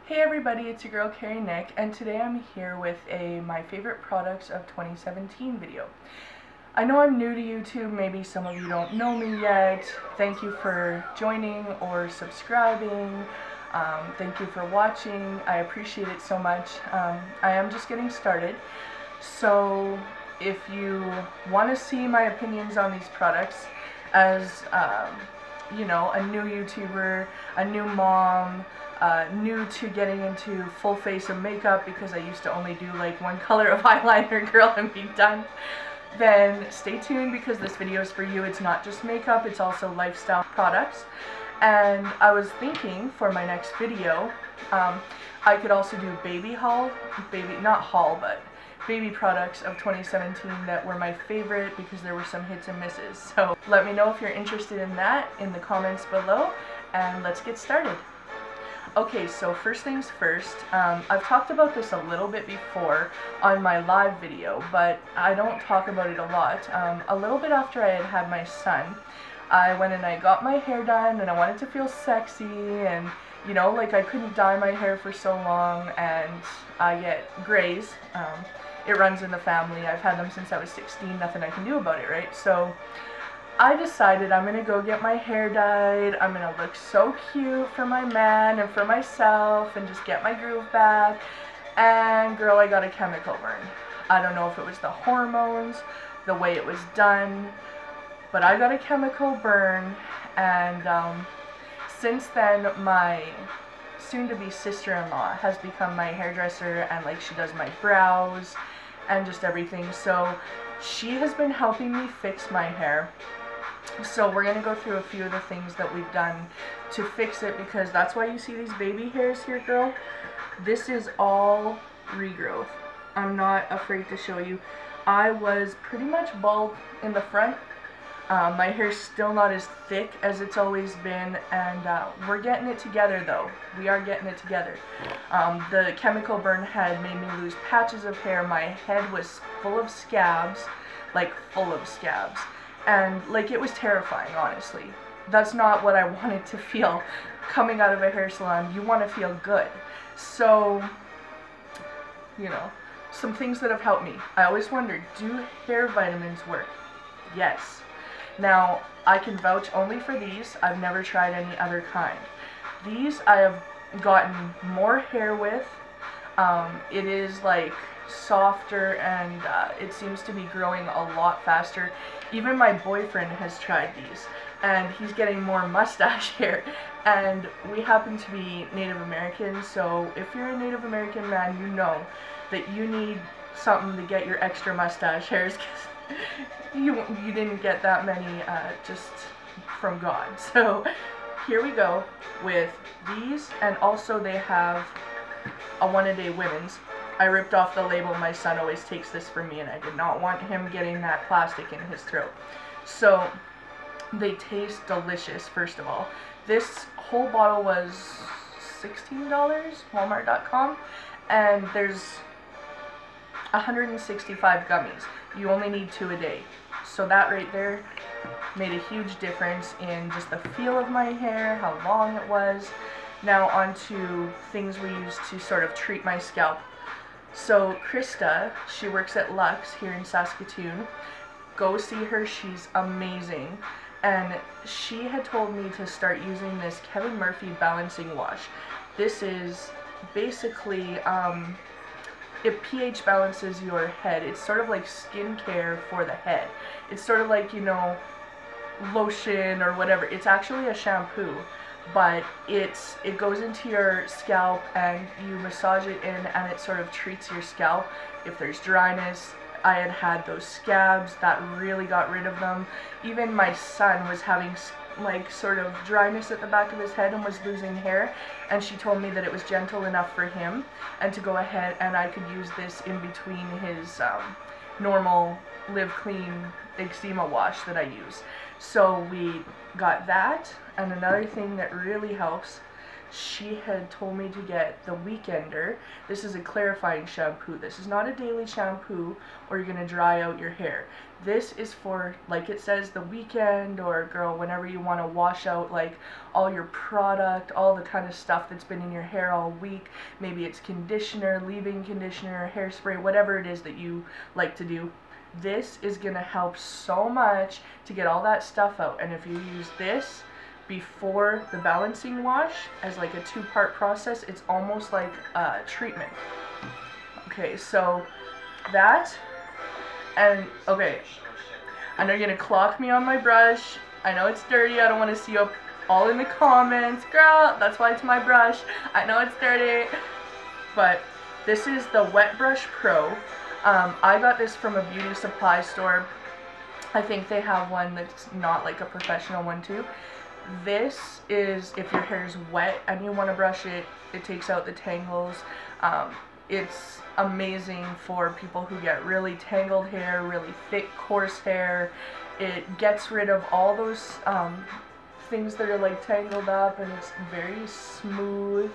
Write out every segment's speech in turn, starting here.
Hey everybody, it's your girl Carrie Nick, and today I'm here with a my favorite products of 2017 video. I know I'm new to YouTube, maybe some of you don't know me yet. Thank you for joining or subscribing. Thank you for watching. I appreciate it so much. I am just getting started, so if you want to see my opinions on these products as you know, a new YouTuber, a new mom, new to getting into full face of makeup because I used to only do like one color of eyeliner, girl, and be done, then stay tuned because this video is for you. It's not just makeup, it's also lifestyle products. And I was thinking for my next video, I could also do baby haul, not haul, but baby products of 2017 that were my favorite because there were some hits and misses. So let me know if you're interested in that in the comments below, and let's get started. Okay, so first things first, I've talked about this a little bit before on my live video, but I don't talk about it a lot. A little bit after I had my son, I went and I got my hair done, and I wanted to feel sexy, and you know, like I couldn't dye my hair for so long, and I get grays. It runs in the family. I've had them since I was 16, nothing I can do about it, right? So I decided I'm gonna go get my hair dyed. I'm gonna look so cute for my man and for myself and just get my groove back. And girl, I got a chemical burn. I don't know if it was the hormones, the way it was done, but I got a chemical burn. And since then, my soon-to-be sister-in-law has become my hairdresser, and like she does my brows and just everything. So she has been helping me fix my hair. So we're going to go through a few of the things that we've done to fix it, because that's why you see these baby hairs here, girl. This is all regrowth. I'm not afraid to show you. I was pretty much bald in the front. My hair's still not as thick as it's always been, and we're getting it together though. We are getting it together. The chemical burn had made me lose patches of hair. My head was full of scabs, like full of scabs. And like it was terrifying, honestly. That's not what I wanted to feel coming out of a hair salon. You want to feel good. So, you know, some things that have helped me. I always wondered, do hair vitamins work? Yes. Now, I can vouch only for these. I've never tried any other kind. These I have gotten more hair with. It is like softer, and it seems to be growing a lot faster. Even my boyfriend has tried these, and he's getting more mustache hair. And we happen to be Native American, so if you're a Native American man, you know that you need something to get your extra mustache hairs, because you didn't get that many just from God. So here we go with these, and also they have a one-a-day women's. I ripped off the label. My son always takes this from me, and I did not want him getting that plastic in his throat. So they taste delicious, first of all. This whole bottle was $16, Walmart.com, and there's 165 gummies. You only need 2 a day. So that right there made a huge difference in just the feel of my hair, how long it was. Now on to things we use to sort of treat my scalp. So Krista, she works at Luxe here in Saskatoon. Go see her, she's amazing. And she had told me to start using this Kevin Murphy balancing wash. This is basically, it pH balances your head. It's sort of like skincare for the head. It's sort of like, you know, lotion or whatever. It's actually a shampoo, but it goes into your scalp and you massage it in, and it sort of treats your scalp. If there's dryness, I had those scabs, that really got rid of them. Even my son was having like sort of dryness at the back of his head and was losing hair, and she told me that it was gentle enough for him, and to go ahead and I could use this in between his normal Live Clean eczema wash that I use. So we got that, and another thing that really helps, she had told me to get the Weekender. This is a clarifying shampoo. This is not a daily shampoo or you're gonna dry out your hair. This is for, like it says, the weekend, or girl, whenever you want to wash out like all your product, all the kind of stuff that's been in your hair all week. Maybe it's conditioner, leave-in conditioner, hairspray, whatever it is that you like to do. This is gonna help so much to get all that stuff out. And if you use this before the balancing wash as like a two-part process, it's almost like a treatment. Okay, so that, and okay, I know you're gonna clock me on my brush. I know it's dirty. I don't want to see you all in the comments. Girl, that's why it's my brush. I know it's dirty. But this is the Wet Brush Pro. I got this from a beauty supply store. I think they have one that's not like a professional one too. This is if your hair is wet and you want to brush it, it takes out the tangles. It's amazing for people who get really tangled hair, really thick, coarse hair. It gets rid of all those things that are like tangled up, and it's very smooth.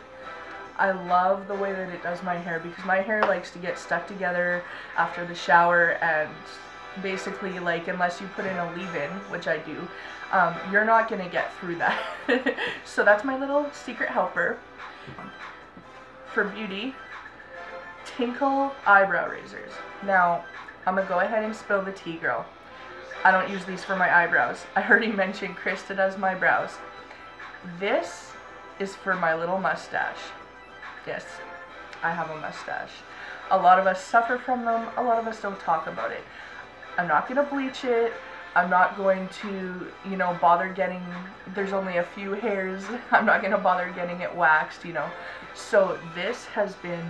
I love the way that it does my hair, because my hair likes to get stuck together after the shower, and basically, like, unless you put in a leave-in, which I do, you're not gonna get through that. So that's my little secret helper. For beauty, Tinkle eyebrow razors. Now, I'm gonna go ahead and spill the tea, girl. I don't use these for my eyebrows. I already mentioned Krista does my brows. This is for my little mustache. Yes, I have a mustache. A lot of us suffer from them. A lot of us don't talk about it. I'm not gonna bleach it. I'm not going to, you know, bother getting, there's only a few hairs. I'm not gonna bother getting it waxed, you know. So this has been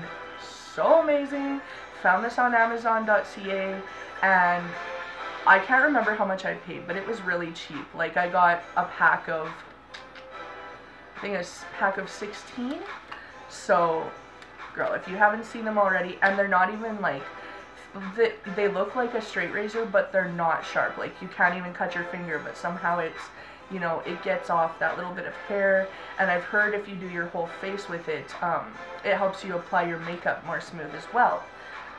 so amazing. Found this on Amazon.ca, and I can't remember how much I paid, but it was really cheap. Like, I got a pack of, I think a pack of 16. So, girl, if you haven't seen them already, and they're not even like, they look like a straight razor, but they're not sharp. Like, you can't even cut your finger, but somehow it's, you know, it gets off that little bit of hair. And I've heard if you do your whole face with it, it helps you apply your makeup more smooth as well.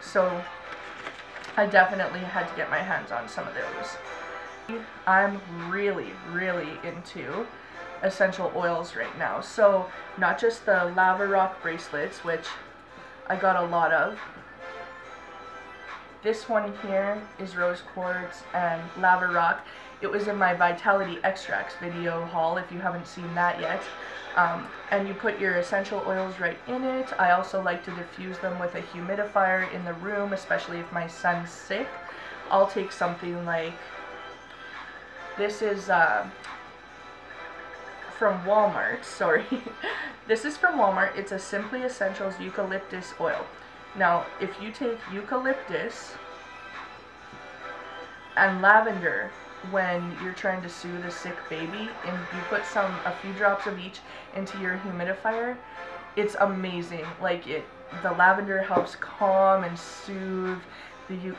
So I definitely had to get my hands on some of those. I'm really, really into essential oils right now. So not just the Lava Rock bracelets, which I got a lot of. This one here is rose quartz and Lava Rock. It was in my Vitality Extracts video haul, if you haven't seen that yet. And you put your essential oils right in it. I also like to diffuse them with a humidifier in the room, especially if my son's sick. I'll take something like, this is from Walmart, sorry. This is from Walmart. It's a Simply Essentials Eucalyptus Oil. Now, if you take eucalyptus and lavender when you're trying to soothe a sick baby, and you put a few drops of each into your humidifier, it's amazing. Like, the lavender helps calm and soothe. The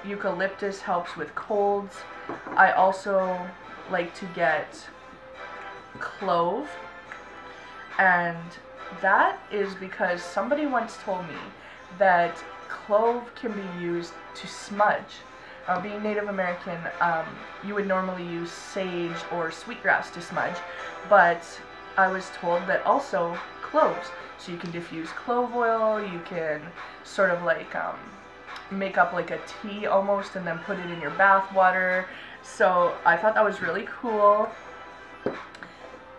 eucalyptus helps with colds. I also like to get clove, and that is because somebody once told me that clove can be used to smudge. Being Native American, you would normally use sage or sweetgrass to smudge, but I was told that also cloves. So you can diffuse clove oil, you can sort of like make up like a tea almost and then put it in your bath water. So I thought that was really cool.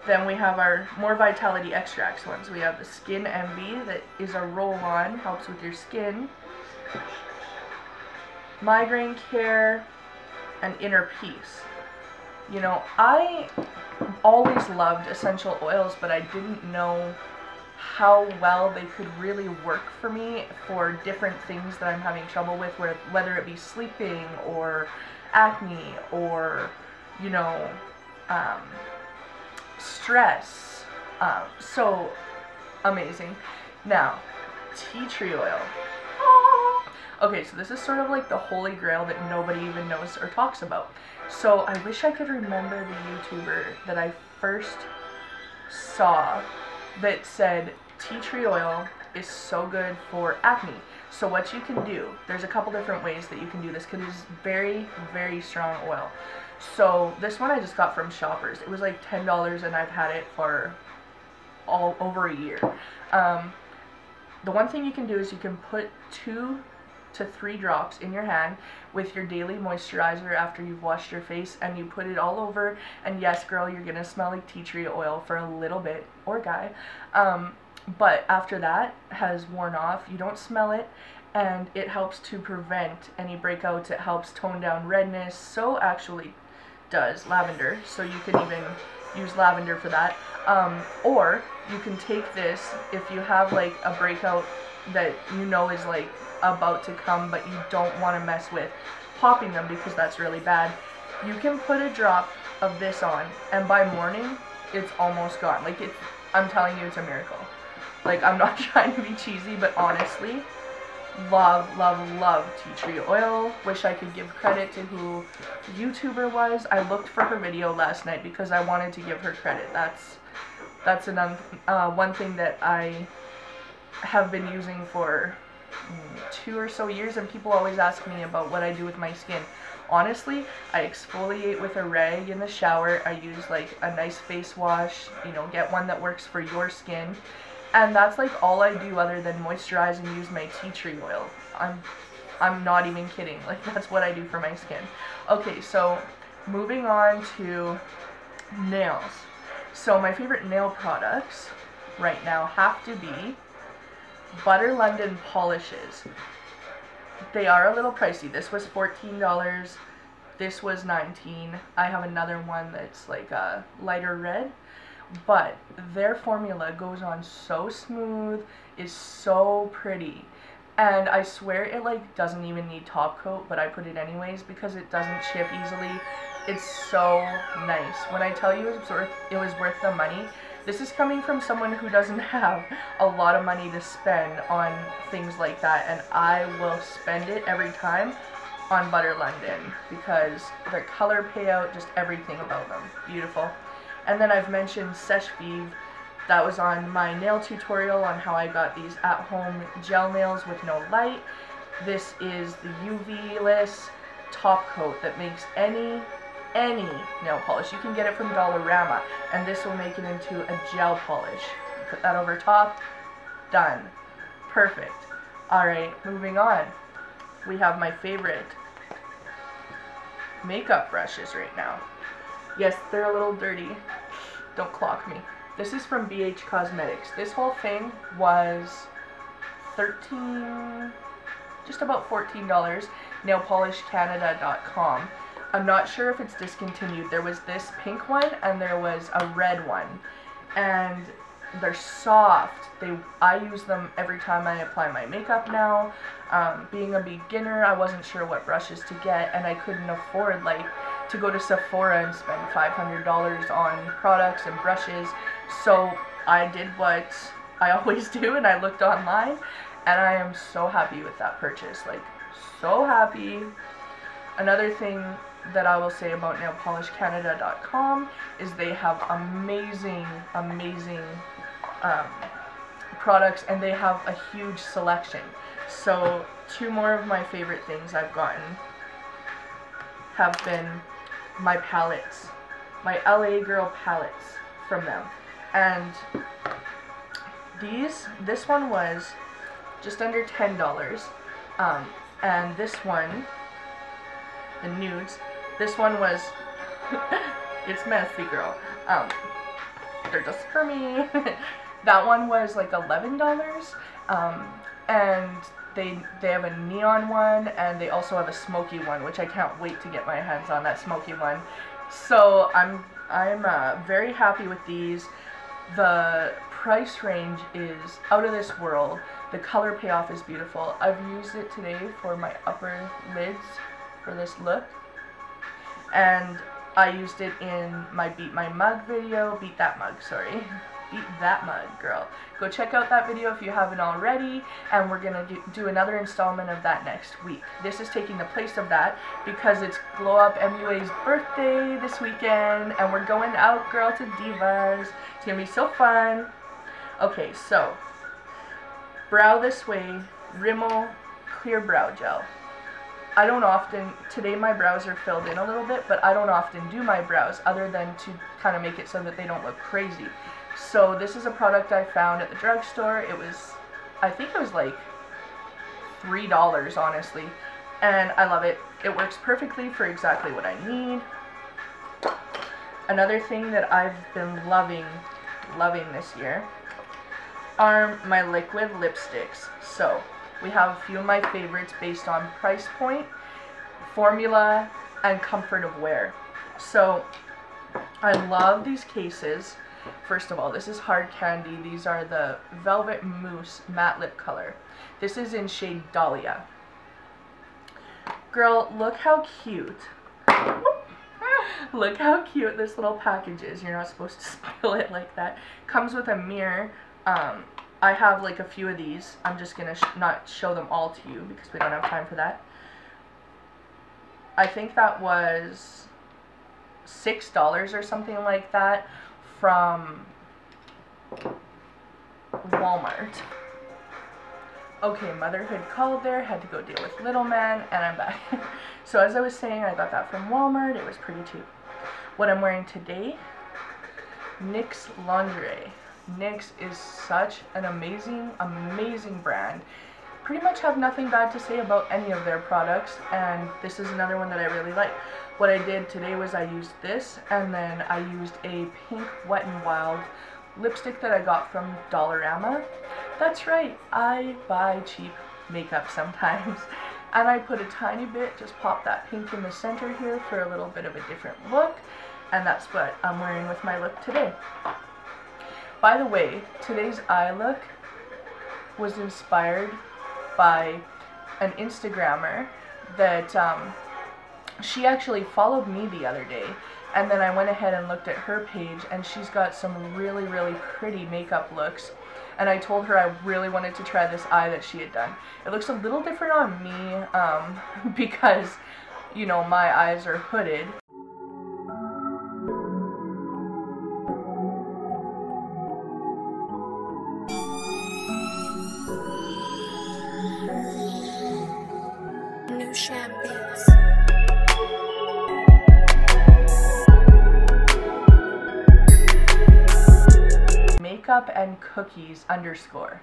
Then we have our more Vitality Extracts ones. We have the Skin Envy, that is a roll-on, helps with your skin. Migraine Care, and Inner Peace. You know, I always loved essential oils, but I didn't know how well they could really work for me for different things that I'm having trouble with, whether it be sleeping or acne or, you know, stress. So amazing. Now, tea tree oil. Okay, so this is sort of like the holy grail that nobody even knows or talks about. So I wish I could remember the YouTuber that I first saw that said tea tree oil is so good for acne. So what you can do, there's a couple different ways that you can do this because it's very, very strong oil. So this one I just got from Shoppers. It was like $10 and I've had it for all over a year. The one thing you can do is you can put 2 to 3 drops in your hand with your daily moisturizer after you've washed your face, and you put it all over, and yes girl, you're gonna smell like tea tree oil for a little bit, or guy, but after that has worn off, you don't smell it, and it helps to prevent any breakouts. It helps tone down redness. So actually does lavender, so you can even use lavender for that. Or you can take this if you have like a breakout that you know is like about to come but you don't want to mess with popping them because that's really bad. You can put a drop of this on and by morning it's almost gone. Like I'm telling you, it's a miracle. Like, I'm not trying to be cheesy, but honestly, love, love, love tea tree oil. Wish I could give credit to who the YouTuber was. I looked for her video last night because I wanted to give her credit. That's one thing that I have been using for 2 or so years, and people always ask me about what I do with my skin. Honestly, I exfoliate with a rag in the shower. I use like a nice face wash, you know, get one that works for your skin. And that's like all I do other than moisturize and use my tea tree oil. I'm not even kidding. Like, that's what I do for my skin. Okay, so moving on to nails. So my favorite nail products right now have to be Butter London polishes. They are a little pricey. This was $14. This was $19. I have another one that's like a lighter red. But their formula goes on so smooth, is so pretty, and I swear it like doesn't even need top coat, but I put it anyways because it doesn't chip easily. It's so nice. When I tell you it was worth the money, this is coming from someone who doesn't have a lot of money to spend on things like that, and I will spend it every time on Butter London because their color payout, just everything about them, beautiful. And then I've mentioned Seche Vivre. That was on my nail tutorial on how I got these at-home gel nails with no light. This is the UV-less top coat that makes any nail polish. You can get it from Dollarama, and this will make it into a gel polish. Put that over top, done. Perfect. Alright, moving on. We have my favorite makeup brushes right now. Yes, they're a little dirty. Don't clock me. This is from BH Cosmetics. This whole thing was just about $14. Nailpolishcanada.com. I'm not sure if it's discontinued. There was this pink one and there was a red one. And they're soft. I use them every time I apply my makeup now. Being a beginner, I wasn't sure what brushes to get, and I couldn't afford like to go to Sephora and spend $500 on products and brushes. So I did what I always do, and I looked online, and I am so happy with that purchase. Like, so happy. Another thing that I will say about nailpolishcanada.com is they have amazing products, and they have a huge selection. So 2 more of my favorite things I've gotten have been my palettes, my LA Girl palettes from them. And this one was just under $10, and this one, the nudes, this one was it's messy, girl. They're just for me. That one was like $11, and they have a neon one, and they also have a smoky one, which I can't wait to get my hands on, that smoky one. So I'm very happy with these. The price range is out of this world. The color payoff is beautiful. I've used it today for my upper lids for this look, and I used it in my Beat My Mug video, Beat That Mug, sorry. beat that mud, girl. Go check out that video if you haven't already, and we're gonna do another installment of that next week. This is taking the place of that because it's Glow Up MUA's birthday this weekend, and we're going out, girl, to Divas. It's gonna be so fun. Okay, so Brow This Way Rimmel Clear Brow Gel. I don't often, today my brows are filled in a little bit, but I don't often do my brows other than to kind of make it so that they don't look crazy. So this is a product I found at the drugstore. It was, I think it was like $3, honestly, and I love it. It works perfectly for exactly what I need. Another thing that I've been loving this year are my liquid lipsticks. So we have a few of my favorites based on price point, formula, and comfort of wear. So I love these cases. First of all, this is Hard Candy. These are the Velvet Mousse Matte Lip Color. This is in shade Dahlia. Girl, look how cute. Look how cute this little package is. You're not supposed to spill it like that. Comes with a mirror. I have like a few of these. I'm just gonna not show them all to you because we don't have time for that. I think that was $6 or something like that from Walmart. Okay, motherhood called there, had to go deal with little man, and I'm back. So as I was saying, I got that from Walmart. It was pretty cheap. What I'm wearing today, NYX Lingerie. NYX is such an amazing, amazing brand. Pretty much have nothing bad to say about any of their products, and this is another one that I really like. What I did today was I used this, and then I used a pink Wet n Wild lipstick that I got from Dollarama. That's right, I buy cheap makeup sometimes. And I put a tiny bit, just pop that pink in the center here for a little bit of a different look, and that's what I'm wearing with my look today. By the way, today's eye look was inspired by an Instagrammer that she actually followed me the other day, and then I went ahead and looked at her page, and she's got some really, really pretty makeup looks, and I told her I really wanted to try this eye that she had done. It looks a little different on me because, you know, my eyes are hooded. New champagnes. MAKEUPANDCOOKIES _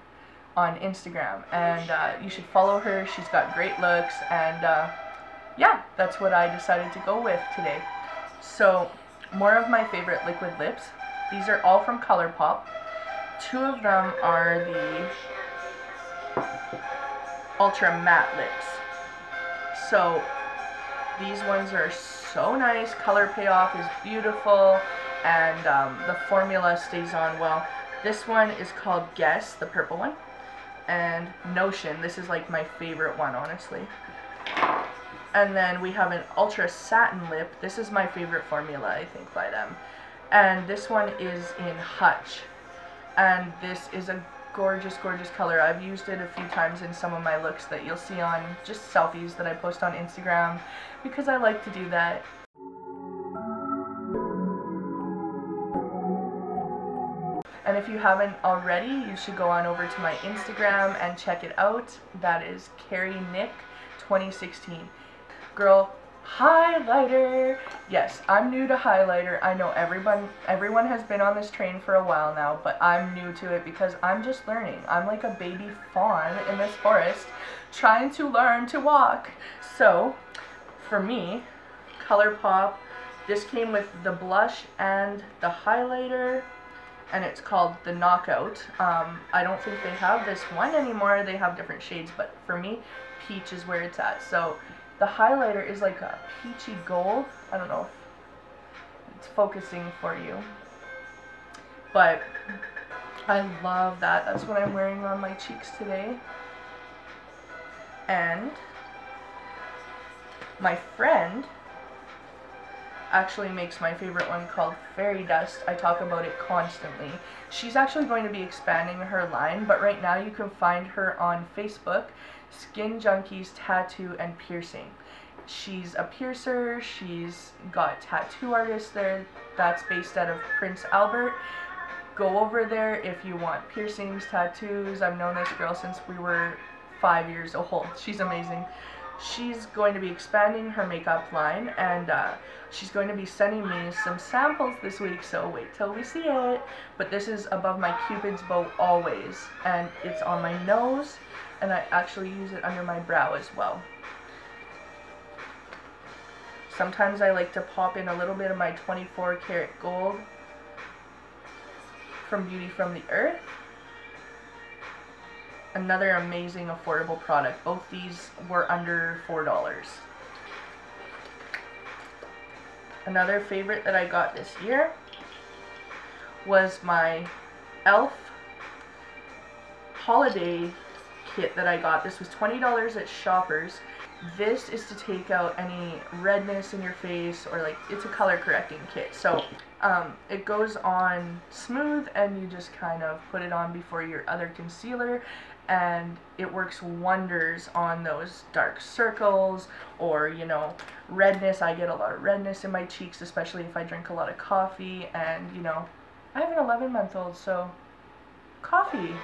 on Instagram, and you should follow her. She's got great looks, and yeah, that's what I decided to go with today. So more of my favorite liquid lips. These are all from ColourPop. Two of them are the Ultra Matte Lips. So these ones are so nice. Color payoff is beautiful, and the formula stays on well. This one is called Guess, the purple one, and Notion. This is like my favorite one, honestly. And then we have an Ultra Satin Lip. This is my favorite formula, I think, by them. And this one is in Hutch. And this is a gorgeous, gorgeous color. I've used it a few times in some of my looks that you'll see on just selfies that I post on Instagram, because I like to do that. And if you haven't already, you should go on over to my Instagram and check it out. That is Carrie Nick 2016. Girl, highlighter. Yes, I'm new to highlighter. I know everyone has been on this train for a while now, but I'm new to it because I'm just learning. I'm like a baby fawn in this forest trying to learn to walk. So for me, ColourPop, this came with the blush and the highlighter, and it's called the Knockout. I don't think they have this one anymore. They have different shades, but for me, peach is where it's at. So the highlighter is like a peachy gold. I don't know if it's focusing for you, but I love that. That's what I'm wearing on my cheeks today. And my friend actually makes my favorite one called Fairy Dust. I talk about it constantly. She's actually going to be expanding her line, but right now you can find her on Facebook, Skin Junkies Tattoo and Piercing. She's a piercer, she's got tattoo artists there, that's based out of Prince Albert. Go over there if you want piercings, tattoos. I've known this girl since we were 5 years old. She's amazing. She's going to be expanding her makeup line, and she's going to be sending me some samples this week, so wait till we see it. But this is above my Cupid's bow always, and it's on my nose, and I actually use it under my brow as well. Sometimes I like to pop in a little bit of my 24 karat gold from Beauty from the Earth. Another amazing affordable product. Both these were under $4. Another favorite that I got this year was my e.l.f. holiday kit that I got. This was $20 at Shoppers. This is to take out any redness in your face, or like, it's a color correcting kit. So it goes on smooth, and you just kind of put it on before your other concealer, and it works wonders on those dark circles or, you know, redness. I get a lot of redness in my cheeks, especially if I drink a lot of coffee, and you know, I have an 11-month-old, so coffee.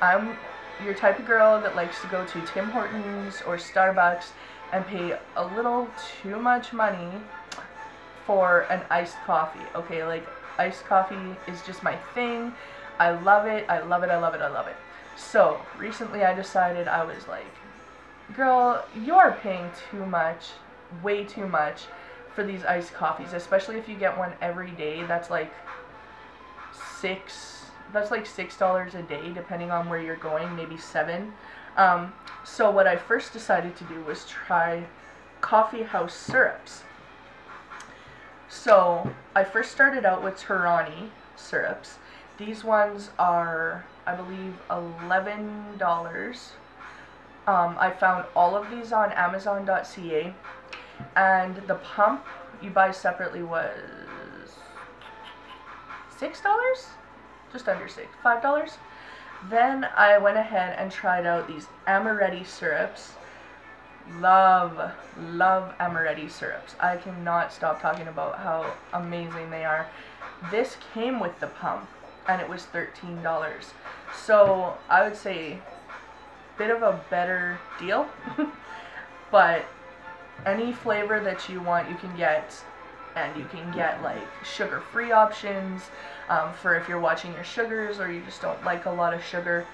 I'm your type of girl that likes to go to Tim Hortons or Starbucks and pay a little too much money for an iced coffee. Okay, like, iced coffee is just my thing. I love it, I love it, I love it, I love it. So recently I decided, I was like, girl, you're paying too much, way too much for these iced coffees, especially if you get one every day. That's like $6 a day, depending on where you're going, maybe $7. So what I first decided to do was try coffee house syrups. So I first started out with Torani syrups. These ones are, I believe, $11. I found all of these on Amazon.ca, and the pump you buy separately was $6? Just under $5. Then I went ahead and tried out these amaretti syrups. Love amaretti syrups. I cannot stop talking about how amazing they are. This came with the pump, and it was $13. So I would say bit of a better deal. But any flavor that you want, you can get. And you can get like sugar-free options for if you're watching your sugars, or you just don't like a lot of sugar,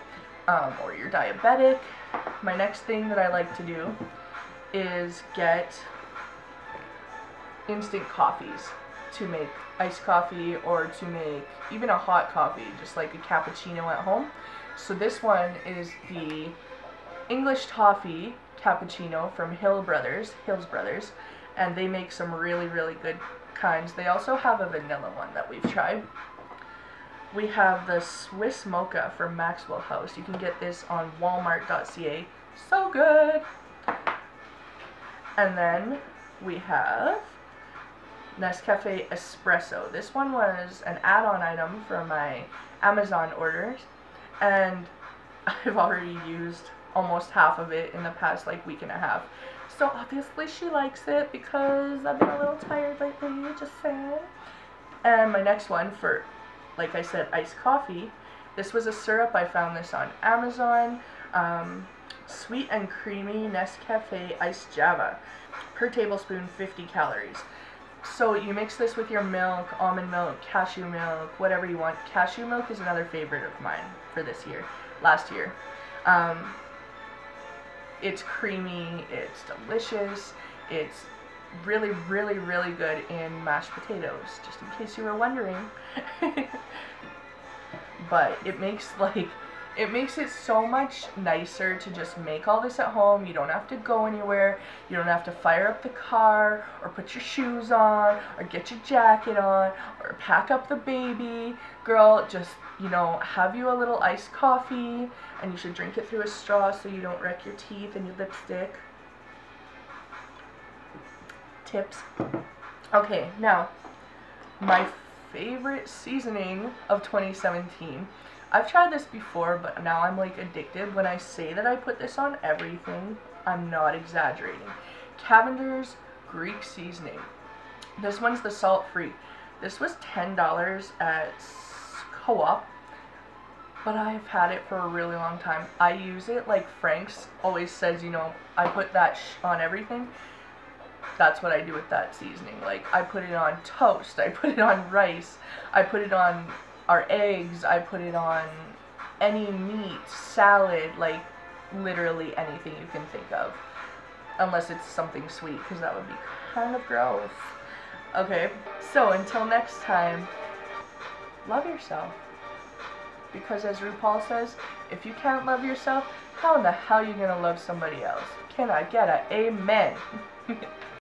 or you're diabetic. My next thing that I like to do is get instant coffees to make iced coffee, or to make even a hot coffee, just like a cappuccino at home. So this one is the English toffee cappuccino from Hills Brothers, and they make some really good kinds. They also have a vanilla one that we've tried. We have the Swiss mocha from Maxwell House. You can get this on walmart.ca. So good. And then we have Nescafe Espresso. This one was an add-on item for my Amazon orders, and I've already used almost half of it in the past like week and a half. So obviously she likes it, because I've been a little tired lately, just saying. And my next one for, like I said, iced coffee. This was a syrup. I found this on Amazon. Sweet and creamy Nescafe iced Java. Per tablespoon, 50 calories. So you mix this with your milk, almond milk, cashew milk, whatever you want. Cashew milk is another favorite of mine for this year, last year. It's creamy, it's delicious, it's really good in mashed potatoes, just in case you were wondering. But it makes it so much nicer to just make all this at home. You don't have to go anywhere. You don't have to fire up the car, or put your shoes on, or get your jacket on, or pack up the baby. Girl, just, you know, have you a little iced coffee, and you should drink it through a straw so you don't wreck your teeth and your lipstick. Tips. Okay, now, my favorite seasoning of 2017. I've tried this before, but now I'm like addicted. When I say that I put this on everything, I'm not exaggerating. Cavender's Greek seasoning. This one's the salt-free. This was $10 at Co-op, but I've had it for a really long time. I use it like Frank's always says, you know, I put that on everything. That's what I do with that seasoning. Like, I put it on toast, I put it on rice, I put it on our eggs, I put it on any meat, salad, like literally anything you can think of. Unless it's something sweet, because that would be kind of gross. Okay, so until next time, love yourself. Because as RuPaul says, if you can't love yourself, how in the hell are you gonna love somebody else? Can I get a amen?